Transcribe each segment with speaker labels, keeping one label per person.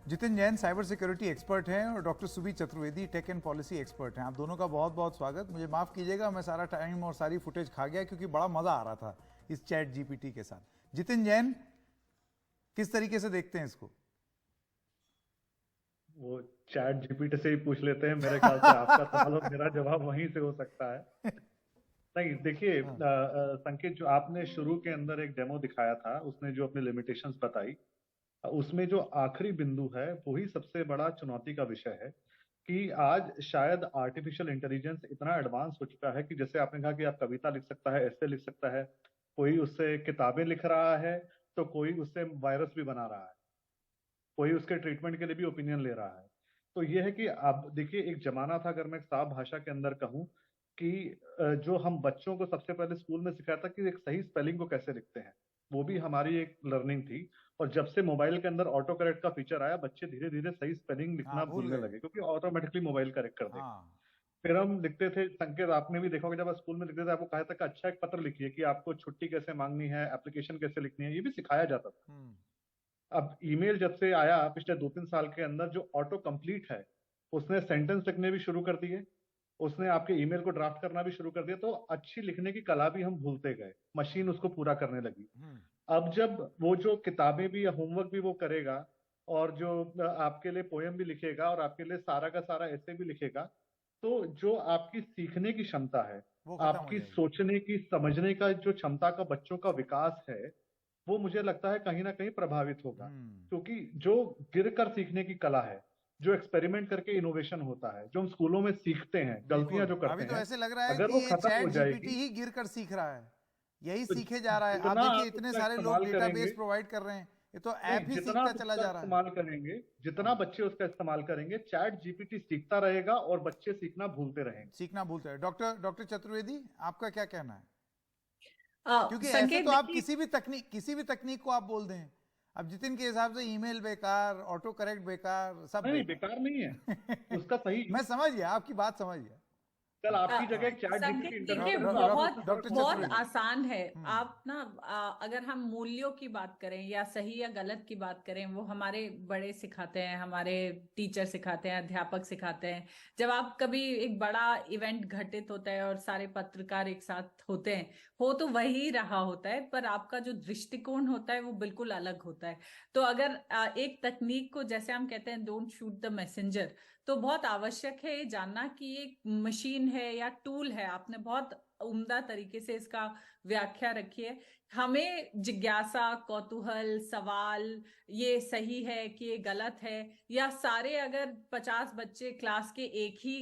Speaker 1: Jitin Jain cyber security expert हैं और doctor Subi Chaturvedi tech and policy expert हैं। आप दोनों का बहुत बहुत स्वागत। मुझे माफ़ कीजिएगा, मैं सारा टाइम और सारी फुटेज खा गया क्योंकि बड़ा मज़ा आ रहा था इस चैट जीपीटी के साथ। जितिन जैन, किस तरीके से देखते हैं इसको?
Speaker 2: वो चैट जीपीटी से ही पूछ लेते हैं। मेरे ख्याल से आपका सवाल और मेरा जवाब वहीं से हो सकता है। नहीं, देखिए संकेत, जो आपने शुरू के अंदर एक डेमो दिखाया था, उसने जो अपनी लिमिटेशंस बताई, उसमें जो आखिरी बिंदु है वही सबसे बड़ा चुनौती का विषय है कि आज शायद आर्टिफिशियल इंटेलिजेंस इतना एडवांस हो चुका है कि जैसे आपने कहा कि आप कविता लिख सकता है, ऐसे लिख सकता है, कोई उससे किताबें लिख रहा है, तो कोई उससे वायरस भी बना रहा है, कोई उसके ट्रीटमेंट के लिए भी ओपिनियन ले रहा है। तो ये है कि अब देखिए, एक जमाना था, अगर मैं एक साफ भाषा के अंदर कहूँ, कि जो हम बच्चों को सबसे पहले स्कूल में सिखाया था कि एक सही स्पेलिंग को कैसे लिखते हैं, वो भी हमारी एक लर्निंग थी। और जब से मोबाइल के अंदर ऑटो करेक्ट का फीचर आया, बच्चे धीरे धीरे सही स्पेलिंग
Speaker 1: हाँ,
Speaker 2: लिखना
Speaker 1: भूल
Speaker 2: भूलने
Speaker 1: गए।
Speaker 2: लगे, क्योंकि ऑटोमेटिकली मोबाइल करेक्ट कर देगा।
Speaker 1: हाँ,
Speaker 2: फिर हम लिखते थे, संकेत आपने भी देखा होगा, जब आप स्कूल में लिखते थे, आपको कहा था कि अच्छा एक पत्र लिखिए कि आपको छुट्टी कैसे मांगनी है, एप्लीकेशन कैसे लिखनी है, ये भी सिखाया जाता था। अब ईमेल जब से आया पिछले 2-3 साल के अंदर, जो ऑटो कंप्लीट है, उसने सेंटेंस लिखने भी शुरू कर दिए, उसने आपके ईमेल को ड्राफ्ट करना भी शुरू कर दिया। तो अच्छी लिखने की कला भी हम भूलते गए, मशीन उसको पूरा करने लगी। अब जब वो जो किताबें भी या होमवर्क भी वो करेगा, और जो आपके लिए पोयम भी लिखेगा, और आपके लिए सारा का सारा ऐसे भी लिखेगा, तो जो आपकी सीखने की क्षमता है,
Speaker 1: वो खत्म हो
Speaker 2: आपकी
Speaker 1: जाएगी।
Speaker 2: सोचने की, समझने का जो क्षमता का बच्चों का विकास है, वो मुझे लगता है कहीं ना कहीं प्रभावित होगा। क्योंकि जो गिर कर सीखने की कला है, जो एक्सपेरिमेंट करके इनोवेशन होता है, जो हम स्कूलों में सीखते हैं, गलतियां
Speaker 1: बिल्कुल।
Speaker 2: जो
Speaker 1: अभी
Speaker 2: करते
Speaker 1: तो
Speaker 2: हैं,
Speaker 1: ऐसे लग रहा है
Speaker 2: अगर
Speaker 1: कि
Speaker 2: वो
Speaker 1: ये
Speaker 2: खत्म
Speaker 1: चैट
Speaker 2: हो
Speaker 1: जीपीटी
Speaker 2: जाएगी,
Speaker 1: ही गिर कर सीख रहा है, यही
Speaker 2: तो
Speaker 1: सीखे जा रहा है। आप
Speaker 2: जितना
Speaker 1: देखिए,
Speaker 2: आप
Speaker 1: इतने
Speaker 2: उसका
Speaker 1: सारे लोग
Speaker 2: इस्तेमाल करेंगे,
Speaker 1: डेटाबेस प्रोवाइड कर रहे हैं, ये तो
Speaker 2: नहीं,
Speaker 1: ऐप ही
Speaker 2: जितना
Speaker 1: सीखता
Speaker 2: आप
Speaker 1: चला
Speaker 2: उसका
Speaker 1: जा रहा है।
Speaker 2: इस्तेमाल करेंगे, जितना बच्चे उसका इस्तेमाल करेंगे, चैट जीपीटी सीखता रहेगा और बच्चे सीखना भूलते रहेंगे।
Speaker 1: सीखना भूलते हैं। डॉक्टर डॉक्टर चतुर्वेदी, आपका क्या कहना है? क्योंकि ऐसे
Speaker 3: संकेत
Speaker 1: तो आप
Speaker 3: देखिए।
Speaker 1: किसी भी तकनीक को आप बोल दें। अब जितिन के हिसाब से ईमेल बेकार, ऑटो करेक्ट बेकार, सब
Speaker 2: नहीं, बेकार नहीं है,
Speaker 1: बेकार।
Speaker 2: उसका सही।
Speaker 1: मैं समझ गया, आपकी बात समझ गया।
Speaker 2: कल आपकी जगह एक
Speaker 1: हाँ,
Speaker 2: चैट जीपीटी
Speaker 3: संकेत देखिए,
Speaker 2: इंटरव्यू लेता, आपको उसमें फर्क
Speaker 1: डॉक्टर
Speaker 2: समझ
Speaker 3: बहुत
Speaker 1: चतुर्वेदी।
Speaker 2: आएगा।
Speaker 3: आसान है।
Speaker 1: हम्म।
Speaker 3: आप ना अगर हम मूल्यों की बात करें या सही या गलत की बात करें, वो हमारे बड़े सिखाते हैं, हमारे टीचर सिखाते हैं, अध्यापक सिखाते हैं। जब आप कभी एक बड़ा इवेंट घटित होता है और सारे पत्रकार एक साथ होते हैं, हो तो वही रहा होता है, पर आपका जो दृष्टिकोण होता है वो बिल्कुल अलग होता है। तो अगर एक तकनीक को, जैसे हम कहते हैं डोंट शूट द मैसेंजर, तो बहुत आवश्यक है ये जानना कि ये मशीन है या टूल है। आपने बहुत उम्दा तरीके से इसका व्याख्या रखी है। हमें जिज्ञासा, कौतूहल, सवाल, ये सही है कि ये गलत है, या सारे अगर 50 बच्चे क्लास के एक ही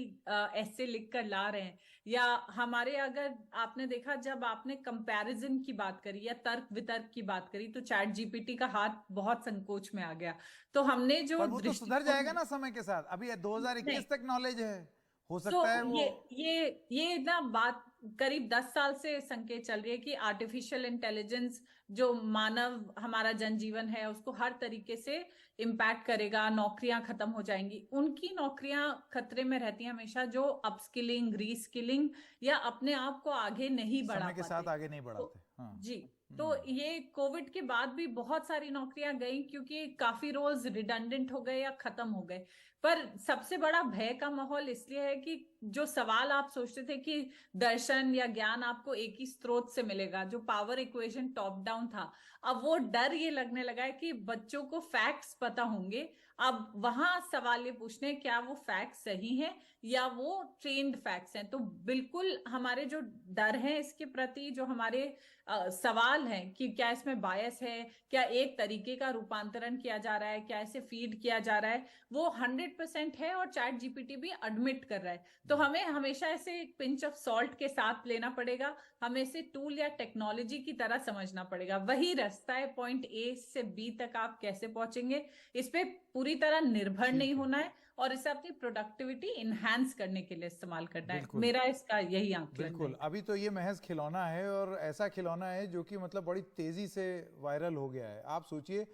Speaker 3: ऐसे लिख कर ला रहे हैं, या हमारे, अगर आपने देखा जब आपने कंपैरिजन की बात करी या तर्क वितर्क की बात करी, तो चैट जीपीटी का हाथ बहुत संकोच में आ गया। तो हमने जो
Speaker 1: पर वो तो सुधर
Speaker 3: दृष्टिकोण,
Speaker 1: जाएगा ना समय के साथ। अभी 2021 तक नॉलेज है, हो
Speaker 3: तो
Speaker 1: सकता है वो।
Speaker 3: ये ना बात करीब 10 साल से संकेत चल रही है कि आर्टिफिशियल इंटेलिजेंस जो मानव, हमारा जनजीवन है, उसको हर तरीके से इम्पैक्ट करेगा, नौकरियां खत्म हो जाएंगी। उनकी नौकरियां खतरे में रहती हैं हमेशा जो अपस्किलिंग, रीस्किलिंग या अपने आप को आगे नहीं बढ़ा
Speaker 1: समय के साथ
Speaker 3: पाते।
Speaker 1: आगे नहीं बढ़ाते।
Speaker 3: तो
Speaker 1: हाँ।
Speaker 3: जी, तो ये कोविड के बाद भी बहुत सारी नौकरियां गई, क्योंकि काफी रोल्स रिडंडेंट हो गए या खत्म हो गए। पर सबसे बड़ा भय का माहौल इसलिए है कि जो सवाल आप सोचते थे कि दर्शन या ज्ञान आपको एक ही स्रोत से मिलेगा, जो पावर इक्वेशन टॉप डाउन था, अब वो डर ये लगने लगा है कि बच्चों को फैक्ट्स पता होंगे। अब वहां सवाल ये पूछने हैं, क्या वो फैक्ट्स सही हैं या वो ट्रेंड फैक्ट्स हैं। तो बिल्कुल हमारे जो डर है इसके प्रति, जो हमारे सवाल है कि क्या इसमें बायस है, क्या एक तरीके का रूपांतरण किया जा रहा है, क्या इसे फीड किया जा रहा है, वो 100% है, और चैट जीपीटी भी एडमिट कर रहा है। तो हमें हमेशा ऐसे एक पिंच ऑफ सॉल्ट के साथ लेना पड़ेगा, हमें इसे टूल या टेक्नोलॉजी की तरह समझना पड़ेगा। वही रास्ता है, पॉइंट ए से बी तक आप कैसे पहुंचेंगे, इस पे पूरी तरह निर्भर नहीं होना है, और इसे अपनी प्रोडक्टिविटी इनहैंस करने के लिए इस्तेमाल करना है।
Speaker 1: बिल्कुल
Speaker 3: मेरा इसका यही आंकलन
Speaker 1: बिल्कुल।
Speaker 3: है।
Speaker 1: अभी तो ये महज खिलौना है, और ऐसा खिलौना है जो कि मतलब बड़ी तेजी से वायरल हो गया है। आप सोचिए,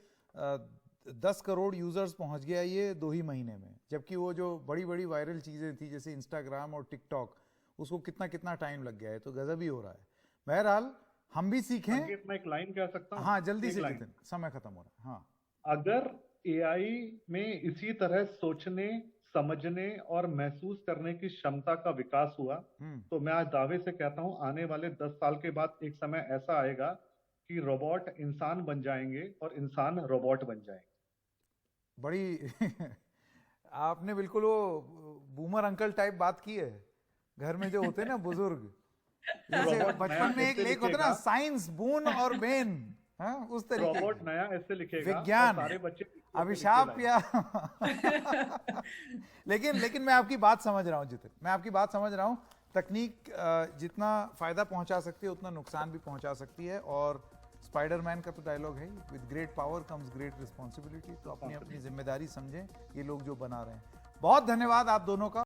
Speaker 1: 10 करोड़ यूजर्स पहुंच गया ये 2 ही महीने में, जबकि वो जो बड़ी बड़ी वायरल चीजें थी जैसे इंस्टाग्राम और टिकटॉक, उसको कितना कितना टाइम लग गया है। तो गजब ही हो रहा है। बहरहाल, हम भी सीखें।
Speaker 2: संकेत, मैं एक लाइन कह सकता हूँ?
Speaker 1: हाँ, जल्दी
Speaker 2: एक
Speaker 1: से
Speaker 2: लाइन,
Speaker 1: जितिन, समय खत्म हो रहा है। हाँ।
Speaker 2: अगर एआई में इसी तरह सोचने, समझने और महसूस करने की क्षमता का विकास हुआ। तो मैं आज दावे से कहता हूं, आने वाले 10 साल के बाद एक समय ऐसा आएगा कि रोबोट इंसान बन जाएंगे और इंसान रोबोट बन जाएंगे।
Speaker 1: बड़ी आपने बिल्कुल वो बूमर अंकल टाइप बात की है। घर में जो होते हैं ना बुजुर्ग, जैसे
Speaker 2: रोबोट
Speaker 1: बचपन
Speaker 2: नया
Speaker 1: में एक
Speaker 2: ऐसे
Speaker 1: लेख होता ना,
Speaker 2: लिखेगा,
Speaker 1: साइंस बून और बेन, हाँ उस तरीके
Speaker 2: रोबोट
Speaker 1: की।
Speaker 2: नया ऐसे लिखेगा और
Speaker 1: विज्ञान,
Speaker 2: सारे बच्चे ऐसे लिख के
Speaker 1: अभिशाप
Speaker 2: लाएंगे।
Speaker 1: या लेकिन मैं आपकी बात समझ रहा हूँ जितिन, मैं आपकी बात समझ रहा हूँ। तकनीक जितना फायदा पहुंचा सकती है उतना नुकसान भी पहुंचा सकती है, और स्पाइडरमैन का तो डायलॉग है, with great power comes great responsibility. तो अपनी अपनी जिम्मेदारी समझें ये लोग जो बना रहे हैं। बहुत धन्यवाद आप दोनों का।